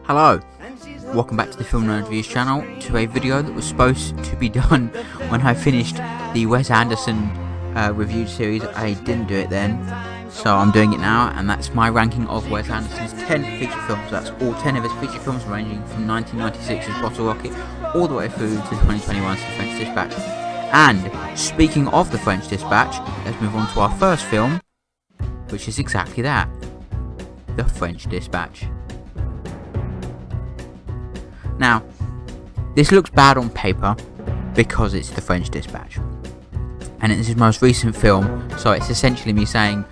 Hello, welcome back to the Film Nerd Reviews channel, to a video that was supposed to be done when I finished the Wes Anderson review series. I didn't do it then, so I'm doing it now, and that's my ranking of Wes Anderson's 10 feature films. That's all 10 of his feature films, ranging from 1996's Bottle Rocket all the way through to 2021's The French Dispatch. And speaking of The French Dispatch, let's move on to our first film, which is exactly that, The French Dispatch. Now, this looks bad on paper because it's The French Dispatch, and it's his most recent film, so it's essentially me saying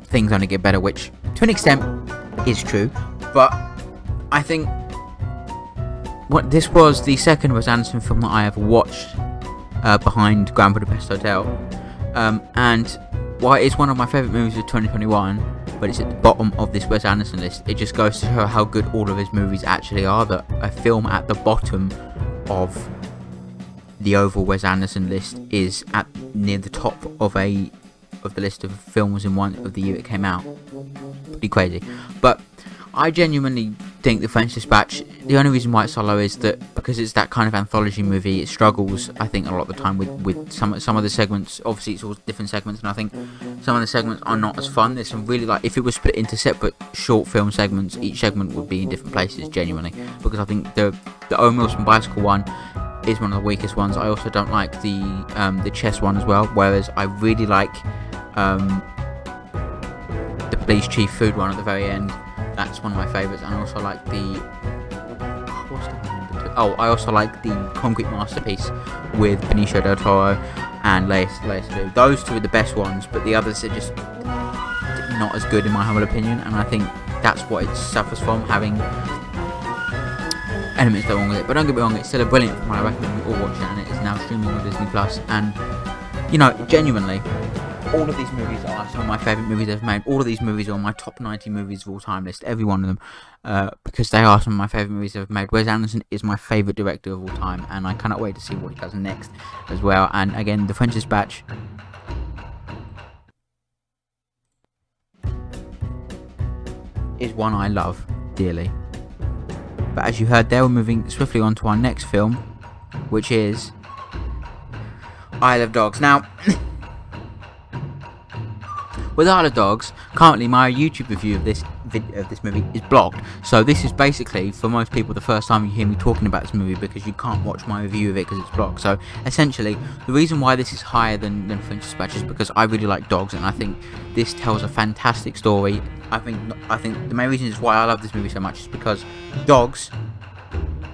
things only get better, which to an extent is true, but I think this was the second Wes Anderson film that I ever watched, behind Grand Budapest Hotel, and while it is one of my favourite movies of 2021, but it's at the bottom of this Wes Anderson list, it just goes to show how good all of his movies actually are, that a film at the bottom of the overall Wes Anderson list is at near the top of the list of films in one of the year it came out. Pretty crazy. But I genuinely think The French Dispatch, the only reason why it's so low is that because it's that kind of anthology movie, it struggles, I think, a lot of the time with some of the segments. Obviously it's all different segments, and I think some of the segments are not as fun. There's some really, like, if it was split into separate short film segments, each segment would be in different places, genuinely, because I think the Owen Wilson bicycle one is one of the weakest ones. I also don't like the chess one as well, whereas I really like the police chief food one at the very end. That's one of my favourites, and I also like I also like the Concrete Masterpiece with Benicio del Toro and Lea Seydoux. Those two are the best ones, but the others are just not as good in my humble opinion, and I think that's what it suffers from, having elements that are wrong with it. But don't get me wrong, it's still a brilliant film. I recommend we all watch it, and it is now streaming on Disney Plus. And you know, genuinely, all of these movies are some of my favourite movies ever made. All of these movies are on my top 90 movies of all time list, every one of them, because they are some of my favourite movies ever made. Wes Anderson is my favourite director of all time, and I cannot wait to see what he does next as well. And again, The French Dispatch is one I love dearly. But as you heard there, we're moving swiftly on to our next film, which is Isle of Dogs. Now, with Isle of Dogs, currently my YouTube review of this movie is blocked. So this is basically, for most people, the first time you hear me talking about this movie, because you can't watch my review of it because it's blocked. So essentially, the reason why this is higher than French Dispatch is because I really like dogs, and I think this tells a fantastic story. I think the main reason is why I love this movie so much is because dogs,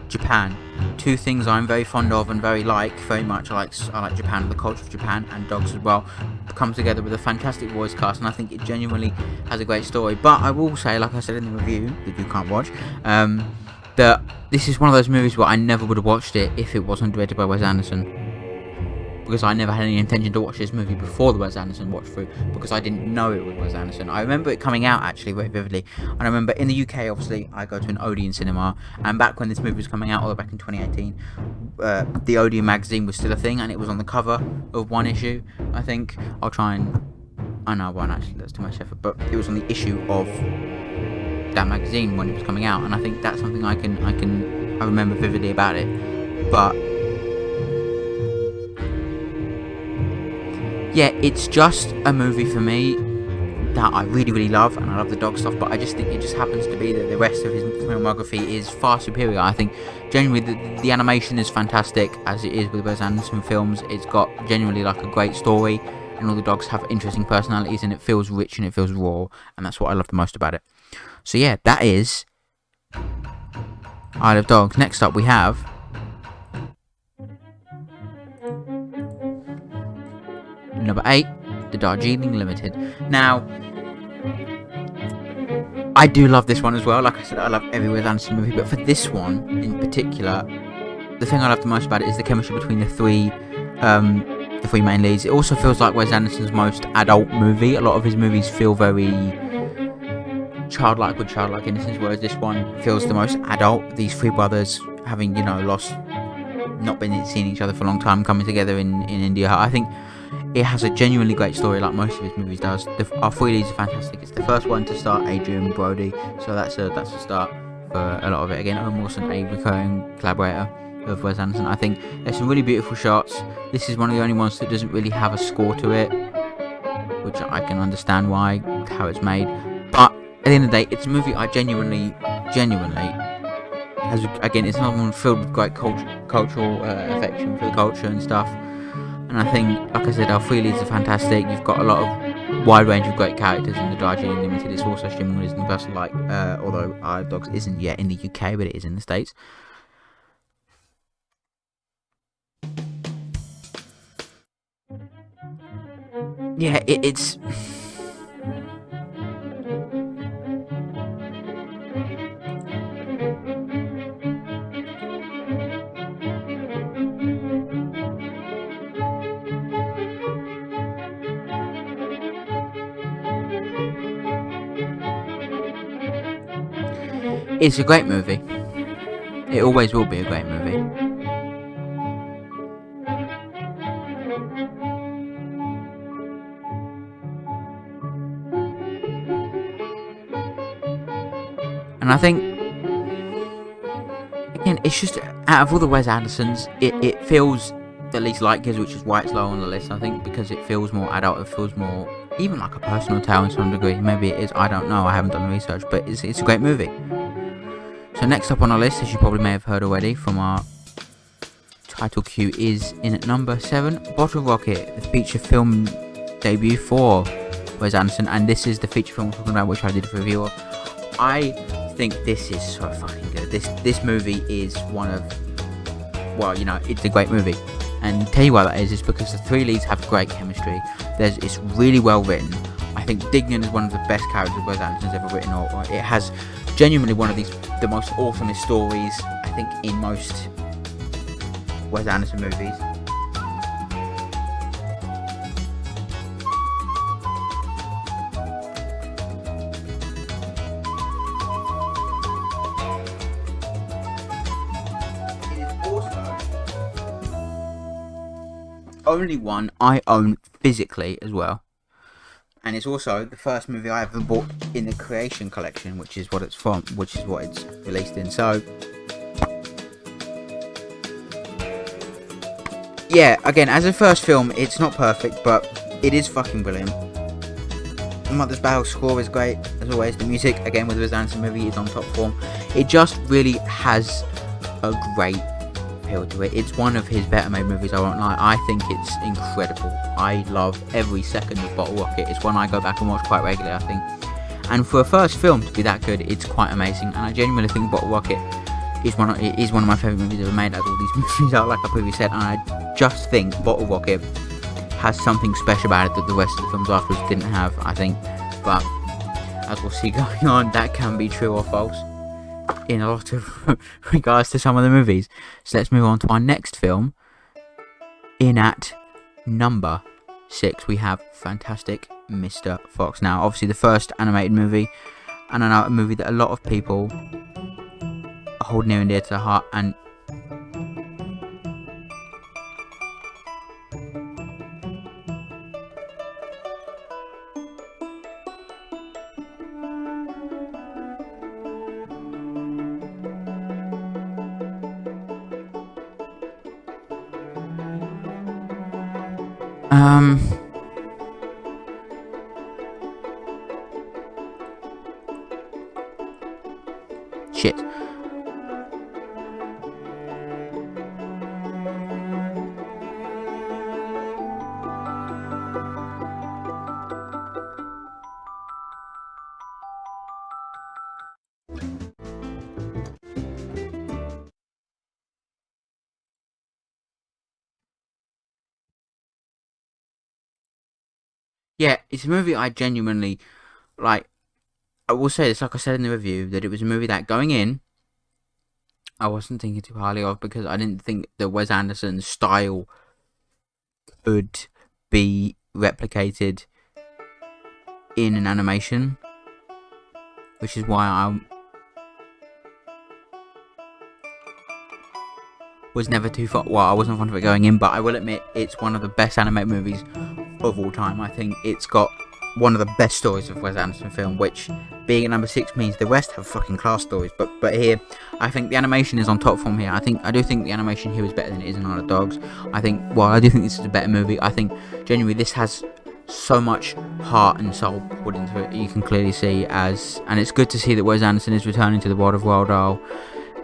Japan, two things I'm very fond of and very much. I like Japan, the culture of Japan, and dogs as well, come together with a fantastic voice cast, and I think it genuinely has a great story. But I will say, like I said in the review that you can't watch, that this is one of those movies where I never would have watched it if it wasn't directed by Wes Anderson, because I never had any intention to watch this movie before the Wes Anderson watch through, because I didn't know it was Wes Anderson. I remember it coming out actually very vividly, and I remember in the UK, obviously, I go to an Odeon cinema, and back when this movie was coming out, or back in 2018, the Odeon magazine was still a thing, and it was on the cover of one issue, I think. I know one, actually, that's too much effort, but it was on the issue of that magazine when it was coming out, and I think that's something I remember vividly about it. But yeah, it's just a movie for me that I really, really love, and I love the dog stuff, but I just think it just happens to be that the rest of his filmography is far superior. I think genuinely the animation is fantastic, as it is with Wes Anderson films. It's got genuinely like a great story, and all the dogs have interesting personalities, and it feels rich and it feels raw, and that's what I love the most about it. So yeah, that is Isle of Dogs. Next up we have number 8, the Darjeeling Limited. Now, I do love this one as well. Like I said, I love every Wes Anderson movie, but for this one in particular, the thing I love the most about it is the chemistry between the three main leads. It also feels like Wes Anderson's most adult movie. A lot of his movies feel very childlike with childlike innocence, whereas this one feels the most adult. These three brothers having, not been seeing each other for a long time, coming together in India. I think it has a genuinely great story, like most of his movies does. Our three leads are fantastic. It's the first one to start Adrian Brody, so that's a start for a lot of it. Again, Owen Wilson, a recurring collaborator of Wes Anderson. I think there's some really beautiful shots. This is one of the only ones that doesn't really have a score to it, which I can understand how it's made. But at the end of the day, it's a movie I genuinely has. Again, it's another one filled with great cultural affection for the culture and stuff. And I think, like I said, our three leads are fantastic. You've got a lot of wide range of great characters in the Darjeeling Limited. It's also streaming on Disney Plus, although Isle of Dogs isn't yet in the UK, but it is in the States. Yeah, it's. It's a great movie. It always will be a great movie. And I think, again, it's just, out of all the Wes Andersons, it feels the least like his, which is why it's low on the list. I think because it feels more adult, it feels more, even like a personal tale in some degree. Maybe it is, I don't know, I haven't done the research, but it's a great movie. So next up on our list, as you probably may have heard already from our title cue, is in at number 7, Bottle Rocket, the feature film debut for Wes Anderson, and this is the feature film we're talking about, which I did a review of. I think this is so fucking good. This movie is one of, it's a great movie. And tell you why that is because the three leads have great chemistry. It's really well written. I think Dignan is one of the best characters Wes Anderson's ever written, or it has genuinely one of the most awesomest stories, I think, in most Wes Anderson movies. It is also only one I own physically as well. And it's also the first movie I ever bought in the Creation Collection, which is what it's from, which is what it's released in. So, yeah, again, as a first film, it's not perfect, but it is fucking brilliant. The Mother's Battle score is great, as always. The music, again, with the Wes Anderson movie, is on top form. It just really has a great appeal to it. It's one of his better made movies, I won't lie. I think it's incredible. I love every second of Bottle Rocket. It's one I go back and watch quite regularly, I think. And for a first film to be that good, it's quite amazing. And I genuinely think Bottle Rocket is one of my favourite movies ever made, as all these movies are, like I previously said. And I just think Bottle Rocket has something special about it that the rest of the films afterwards didn't have, I think. But as we'll see going on, that can be true or false in a lot of regards to some of the movies. So let's move on to our next film. In at number 6, we have Fantastic Mr. Fox. Now, obviously the first animated movie, and I know a movie that a lot of people hold near and dear to their heart, and shit. yeah, it's a movie I genuinely like. I will say this, like I said in the review, that it was a movie that going in, I wasn't thinking too highly of because I didn't think the Wes Anderson style could be replicated in an animation, which is why I was never too far. Well, I wasn't fond of it going in, but I will admit it's one of the best animated movies of all time. I think it's got one of the best stories of Wes Anderson film, which being at number 6 means the rest have fucking class stories. But here, I think the animation is on top form here. I do think the animation here is better than it is in Isle of Dogs. I do think this is a better movie. I think genuinely this has so much heart and soul put into it. You can clearly see and it's good to see that Wes Anderson is returning to the world of Roald Dahl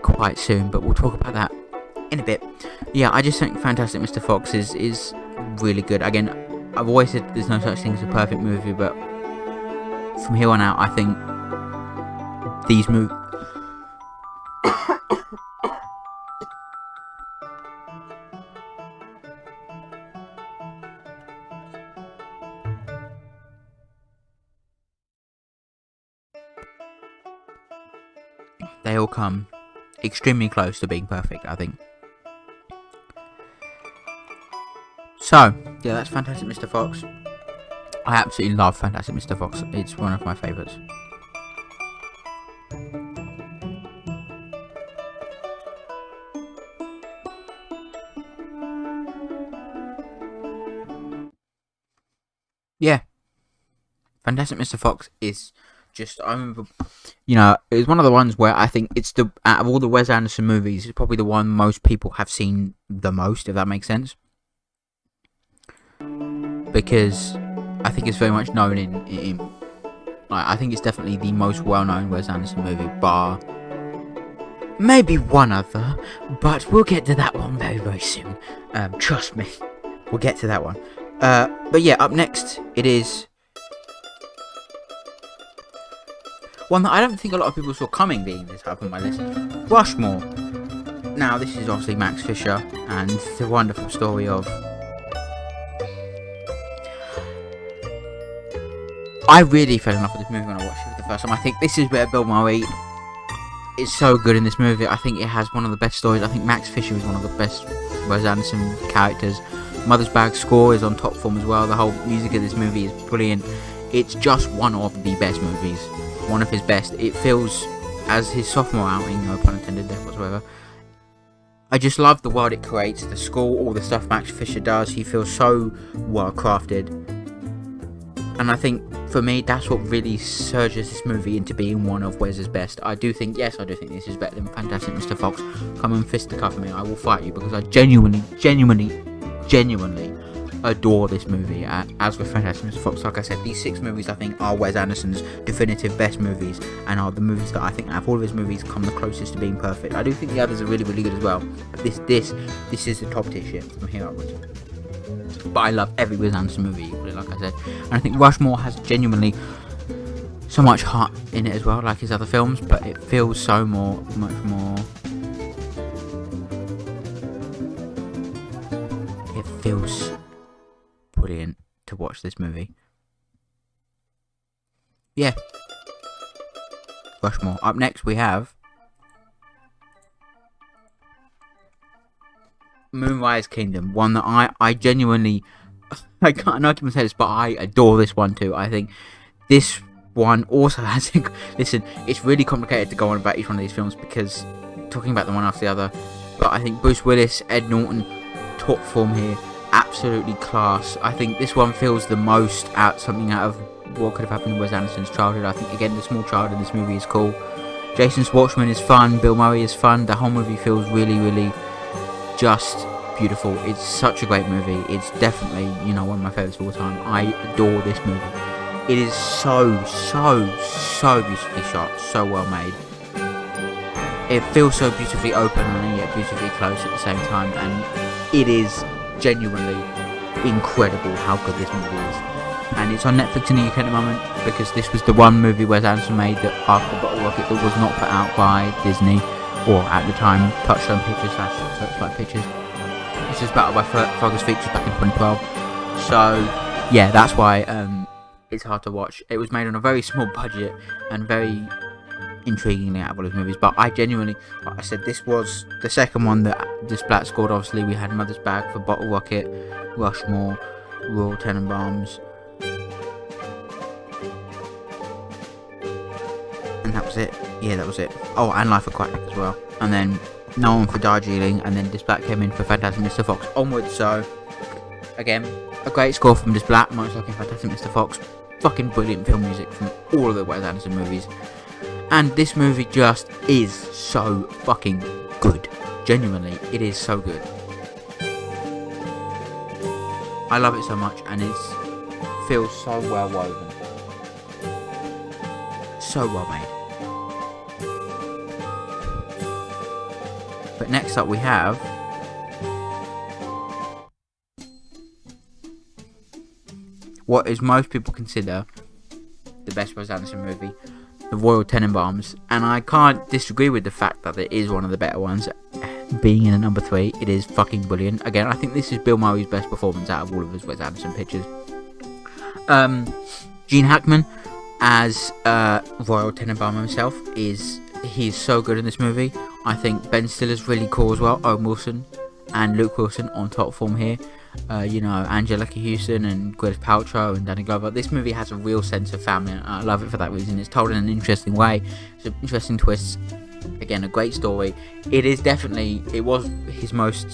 quite soon. But we'll talk about that in a bit. Yeah, I just think Fantastic Mr. Fox is really good. Again, I've always said there's no such thing as a perfect movie, but from here on out, I think these movies. They all come extremely close to being perfect, I think. So, yeah, that's Fantastic Mr. Fox. I absolutely love Fantastic Mr. Fox. It's one of my favourites. Yeah. Fantastic Mr. Fox is just, I remember, it's one of the ones where I think it's out of all the Wes Anderson movies, it's probably the one most people have seen the most, if that makes sense. Because I think it's very much known in I think it's definitely the most well-known Wes Anderson movie, bar maybe one other, but we'll get to that one very, very soon. Trust me, we'll get to that one. But yeah, up next, it is one that I don't think a lot of people saw coming being this up on my list. Rushmore. Now, this is obviously Max Fisher, and the wonderful story of... I really fell in love with this movie when I watched it for the first time. I think this is where Bill Murray is so good in this movie. I think it has one of the best stories. I think Max Fisher is one of the best Wes Anderson characters. Mother's Bag score is on top form as well. The whole music of this movie is brilliant. It's just one of the best movies. One of his best. It feels, as his sophomore outing, no pun intended there whatsoever. I just love the world it creates, the score, all the stuff Max Fisher does. He feels so well crafted. And I think, for me, that's what really surges this movie into being one of Wes's best. I do think this is better than Fantastic Mr. Fox. Come and fisticuff me, I will fight you, because I genuinely adore this movie. As with Fantastic Mr. Fox, like I said, these 6 movies I think are Wes Anderson's definitive best movies, and are the movies that I think out of all of his movies come the closest to being perfect. I do think the others are really, really good as well, but this is the top tier shit from here upwards. But I love every Wes Anderson movie equally, like I said. And I think Rushmore has genuinely so much heart in it as well, like his other films, but it feels so much more... It feels brilliant to watch this movie. Yeah. Rushmore. Up next we have Moonrise Kingdom, one that I genuinely, I know I can say this, but I adore this one too. I think this one also has, listen, it's really complicated to go on about each one of these films because talking about them one after the other, but I think Bruce Willis, Ed Norton, top form here, absolutely class. I think this one feels the most something out of what could have happened in Wes Anderson's childhood. I think again the small child in this movie is cool. Jason Schwartzman is fun, Bill Murray is fun, the whole movie feels really, really just beautiful. It's such a great movie. It's definitely, one of my favourites of all time. I adore this movie. It is so beautifully shot, so well made. It feels so beautifully open and yet beautifully close at the same time, and it is genuinely incredible how good this movie is. And it's on Netflix in the UK at the moment because this was the one movie Wes Anderson made that after Bottle Rocket that was not put out by Disney, or at the time Touchstone Pictures / Searchlight Pictures. This was battled by Focus Features back in 2012. So yeah, that's why it's hard to watch. It was made on a very small budget and very intriguingly out of all his movies. But I genuinely, like I said, this was the second one that Desplat scored. Obviously, we had Mother's Bag for Bottle Rocket, Rushmore, Royal Tenenbaums, and that was it. Yeah, that was it. Oh, and Life Aquatic as well. And then no one for Darjeeling, and then Desplat came in for Fantastic Mr. Fox onwards. So again, a great score from Desplat, much like in Fantastic Mr. Fox. Fucking brilliant film music from all of the Wes Anderson movies. And this movie just is so fucking good. Genuinely, it is so good. I love it so much, and it feels so well woven. So well made. But next up we have what is most people consider the best Wes Anderson movie, The Royal Tenenbaums, and I can't disagree with the fact that it is one of the better ones. Being in at number 3, it is fucking brilliant. Again, I think this is Bill Murray's best performance out of all of his Wes Anderson pictures. Gene Hackman as Royal Tenenbaum himself he's so good in this movie. I think Ben Stiller's really cool as well. Owen Wilson and Luke Wilson on top form here. Angelica Houston and Gwyneth Paltrow and Danny Glover. This movie has a real sense of family, and I love it for that reason. It's told in an interesting way. It's an interesting twist. Again, a great story. It was his most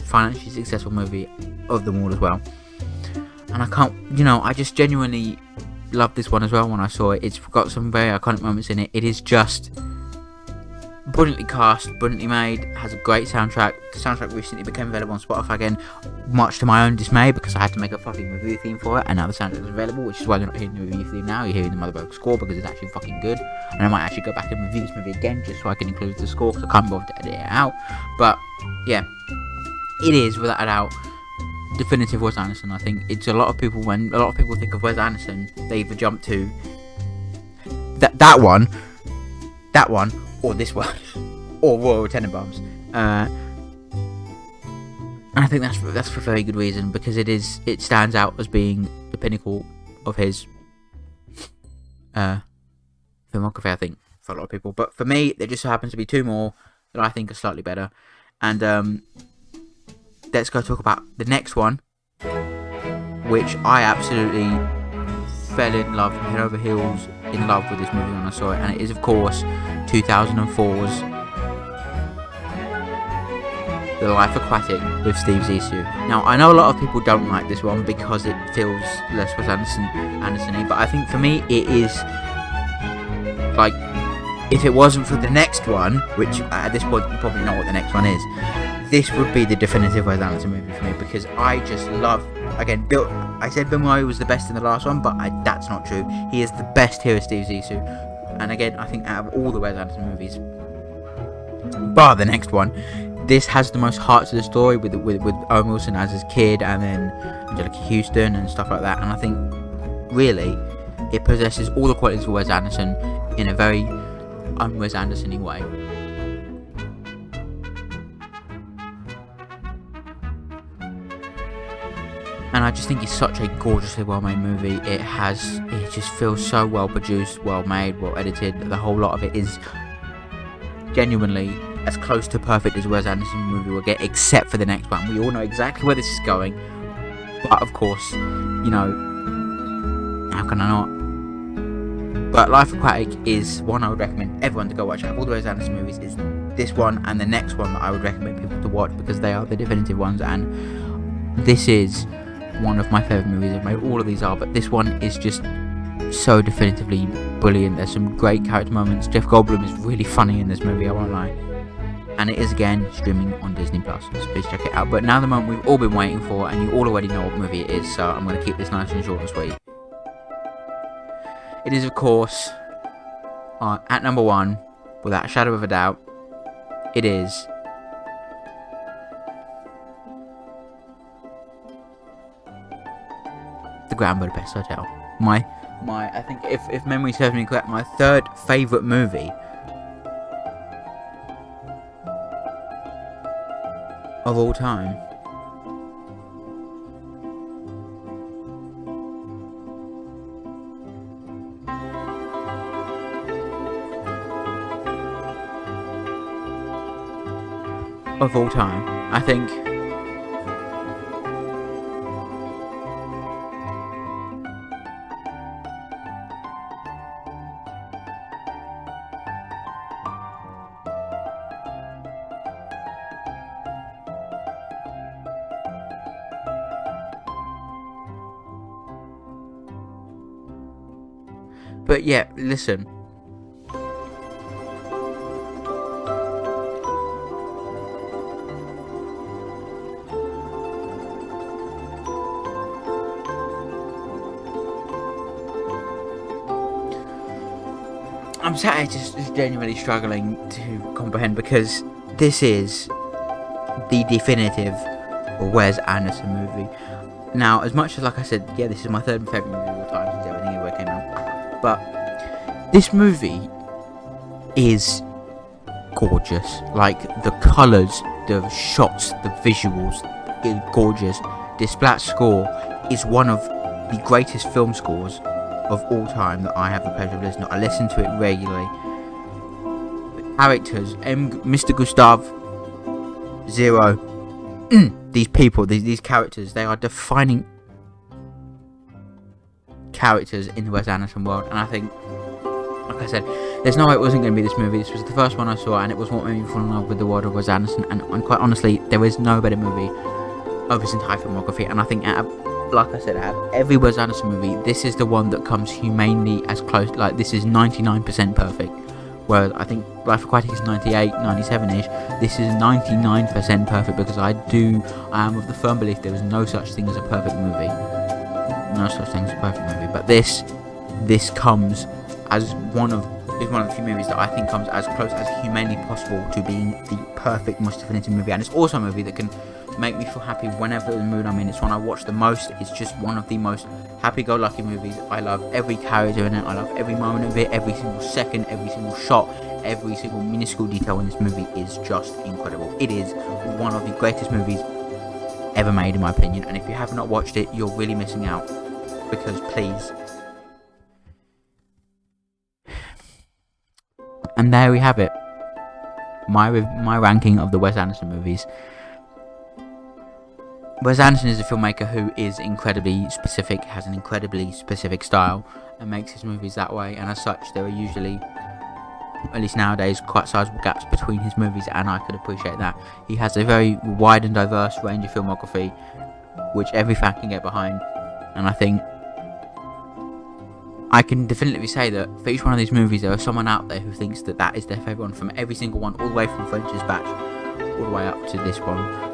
financially successful movie of them all as well. And I just genuinely love this one as well when I saw it. It's got some very iconic moments in it. It is just brilliantly cast, brilliantly made, has a great soundtrack. The soundtrack recently became available on Spotify again, much to my own dismay, because I had to make a fucking review theme for it, and now the soundtrack is available, which is why you're not hearing the review theme now. You're hearing the Motherboard score because it's actually fucking good, and I might actually go back and review this movie again just so I can include the score, because I can't bother to edit it out. But yeah, it is without a doubt definitive Wes Anderson. I think it's when a lot of people think of Wes Anderson, they either jump to that one, or this one, or Royal Tenenbaums. And I think that's for a very good reason, because it stands out as being the pinnacle of his filmography, I think, for a lot of people. But for me, there just so happens to be two more that I think are slightly better. And let's go talk about the next one, which I absolutely fell in love, head over heels in love with this movie when I saw it, and it is of course 2004's The Life Aquatic with Steve Zissou. Now I know a lot of people don't like this one because it feels less Wes Anderson-y, but I think for me it is, like, if it wasn't for the next one, which at this point you probably know what the next one is, this would be the definitive Wes Anderson movie for me, because I just love, again, I said Bill Murray was the best in the last one, but that's not true. He is the best here as Steve Zissou. And again, I think out of all the Wes Anderson movies, bar the next one, this has the most heart to the story with Owen Wilson as his kid, and then Angelica Houston and stuff like that. And I think really it possesses all the qualities of Wes Anderson in a very un-Wes Anderson-y way. And I just think it's such a gorgeously well-made movie. It just feels so well produced, well made, well edited. The whole lot of it is genuinely as close to perfect as a Wes Anderson movie will get, except for the next one. We all know exactly where this is going, but of course, how can I not? But Life Aquatic is one I would recommend everyone to go watch. Out of all the Wes Anderson movies, is this one and the next one that I would recommend people to watch, because they are the definitive ones, and this is one of my favourite movies I've made. All of these are, but this one is just so definitively brilliant. There's some great character moments. Jeff Goldblum is really funny in this movie, I won't lie. And it is again streaming on Disney Plus, so please check it out. But now the moment we've all been waiting for, and you all already know what movie it is, so I'm going to keep this nice and short and sweet. It is, of course, at number 1, without a shadow of a doubt, it is The Grand Budapest Hotel. I think if memory serves me correct, my third favourite movie of all time. of all time. I think but yeah, listen. I'm sat here just genuinely struggling to comprehend, because this is the definitive Wes Anderson movie. Now, as much as, like I said, yeah, this is my third favourite movie of all time since everything ever came out, but this movie is gorgeous. Like, the colours, the shots, the visuals is gorgeous. This Splat score is one of the greatest film scores of all time that I have the pleasure of listening to. I listen to it regularly. The characters, Mr. Gustav, Zero, these people, these characters, they are defining characters in the Wes Anderson world, and I think, like I said, there's no way it wasn't going to be this movie. This was the first one I saw, and it was what made me fall in love with the world of Wes Anderson, and quite honestly, there is no better movie of his entire filmography, and I think like I said, out of every Wes Anderson movie, this is the one that comes humanely as close. Like, this is 99% perfect, whereas I think Life Aquatic is 98, 97-ish. This is 99% perfect, because I am of the firm belief there is no such thing as a perfect movie. No such thing as a perfect movie. But this comes as one of the few movies that I think comes as close as humanly possible to being the perfect, most definitive movie. And it's also a movie that can make me feel happy whenever the mood I'm in. It's one I watch the most. It's just one of the most happy-go-lucky movies. I love every character in it. I love every moment of it. Every single second, every single shot, every single minuscule detail in this movie is just incredible. It is one of the greatest movies ever made, in my opinion. And if you have not watched it, you're really missing out. Because please. And there we have it. My ranking of the Wes Anderson movies. Wes Anderson is a filmmaker who is incredibly specific, has an incredibly specific style, and makes his movies that way, and as such there are usually, at least nowadays, quite sizable gaps between his movies, and I could appreciate that. He has a very wide and diverse range of filmography, which every fan can get behind, and I think I can definitively say that for each one of these movies there is someone out there who thinks that that is their favourite one, from every single one, all the way from French Dispatch all the way up to this one.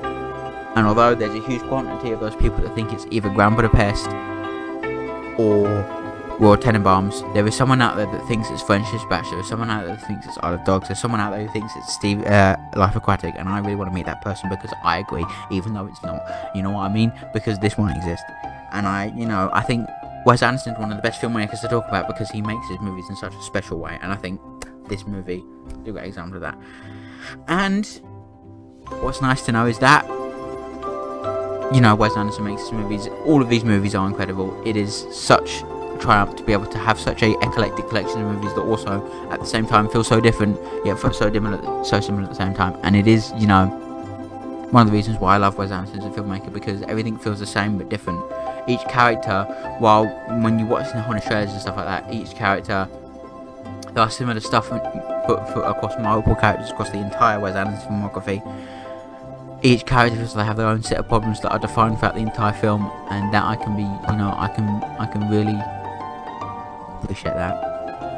And although there's a huge quantity of those people that think it's either Grand Budapest or Tenenbaums, there is someone out there that thinks it's French Dispatch, there is someone out there that thinks it's Isle of Dogs, there's someone out there who thinks it's Life Aquatic, and I really want to meet that person, because I agree, even though it's not. You know what I mean? Because this one exists. And I think Wes Anderson's one of the best filmmakers to talk about, because he makes his movies in such a special way, and I think this movie is a great example of that. And what's nice to know is that, Wes Anderson makes his movies. All of these movies are incredible. It is such a triumph to be able to have such a eclectic collection of movies that also, at the same time, feel so different, yet so similar at the same time. And it is, one of the reasons why I love Wes Anderson as a filmmaker, because everything feels the same but different. Each character, when you watch the Haunted Trailers and stuff like that, each character, there are similar stuff for across multiple characters across the entire Wes Anderson filmography. Each character feels like they have their own set of problems that are defined throughout the entire film, and that I can really appreciate that.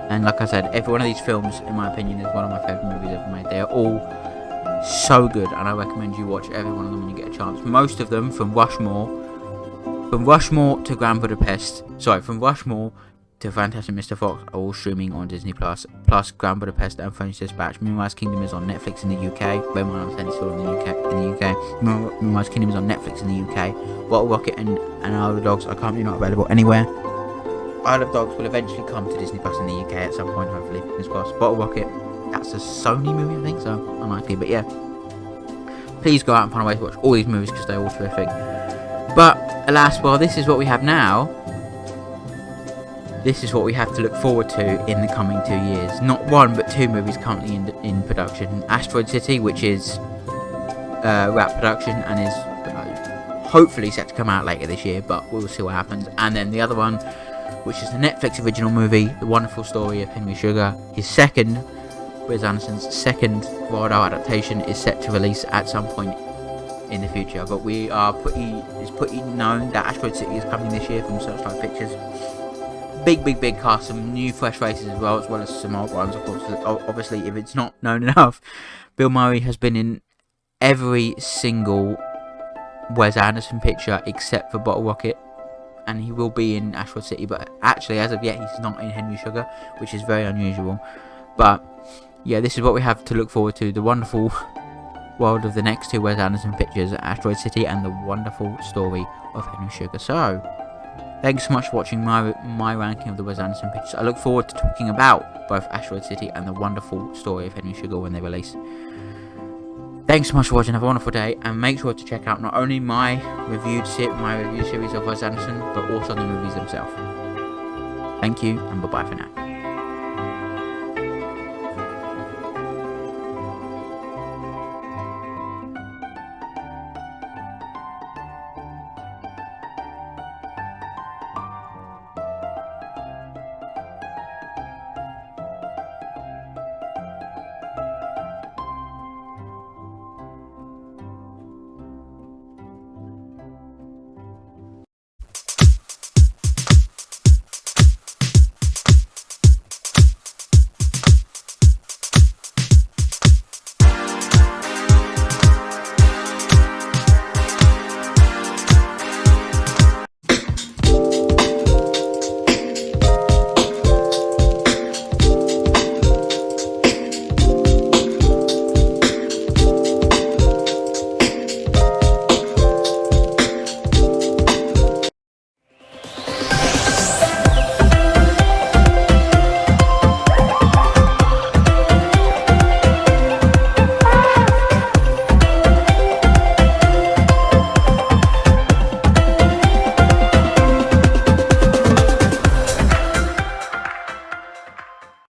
And like I said, every one of these films, in my opinion, is one of my favourite movies ever made. They are all so good, and I recommend you watch every one of them when you get a chance. Most of them, from Rushmore to Grand Budapest, from Rushmore to Fantastic Mr. Fox, are all streaming on Disney+, plus Grand Budapest and French Dispatch. Moonrise Kingdom is on Netflix in the UK. Bear in mind, I'm saying it's still in the UK. Moonrise Kingdom is on Netflix in the UK. Bottle Rocket and Isle of Dogs are currently not available anywhere. Isle of Dogs will eventually come to Disney Plus in the UK at some point, hopefully. Fingers crossed. Bottle Rocket, that's a Sony movie, I think, so unlikely, but yeah. Please go out and find a way to watch all these movies, because they're all terrific. But alas, this is what we have now. This is what we have to look forward to in the coming 2 years. Not one, but two movies currently in production. Asteroid City, which is wrap production and is hopefully set to come out later this year, but we'll see what happens. And then the other one, which is the Netflix original movie, The Wonderful Story of Henry Sugar, Wes Anderson's second Roald Dahl adaptation, is set to release at some point in the future. But it's pretty known that Asteroid City is coming this year from Searchlight Pictures. Big cast, some new fresh faces as well as some old ones, of course. Obviously, if it's not known enough, Bill Murray has been in every single Wes Anderson picture except for Bottle Rocket, and he will be in Asteroid City, but actually as of yet he's not in Henry Sugar, which is very unusual. But yeah, this is what we have to look forward to: the wonderful world of the next two Wes Anderson pictures, Asteroid City and The Wonderful Story of Henry Sugar. So thanks so much for watching my ranking of the Wes Anderson pictures. I look forward to talking about both Asteroid City and The Wonderful Story of Henry Sugar when they release. Thanks so much for watching. Have a wonderful day, and make sure to check out not only my review series of Wes Anderson, but also the movies themselves. Thank you, and bye bye for now.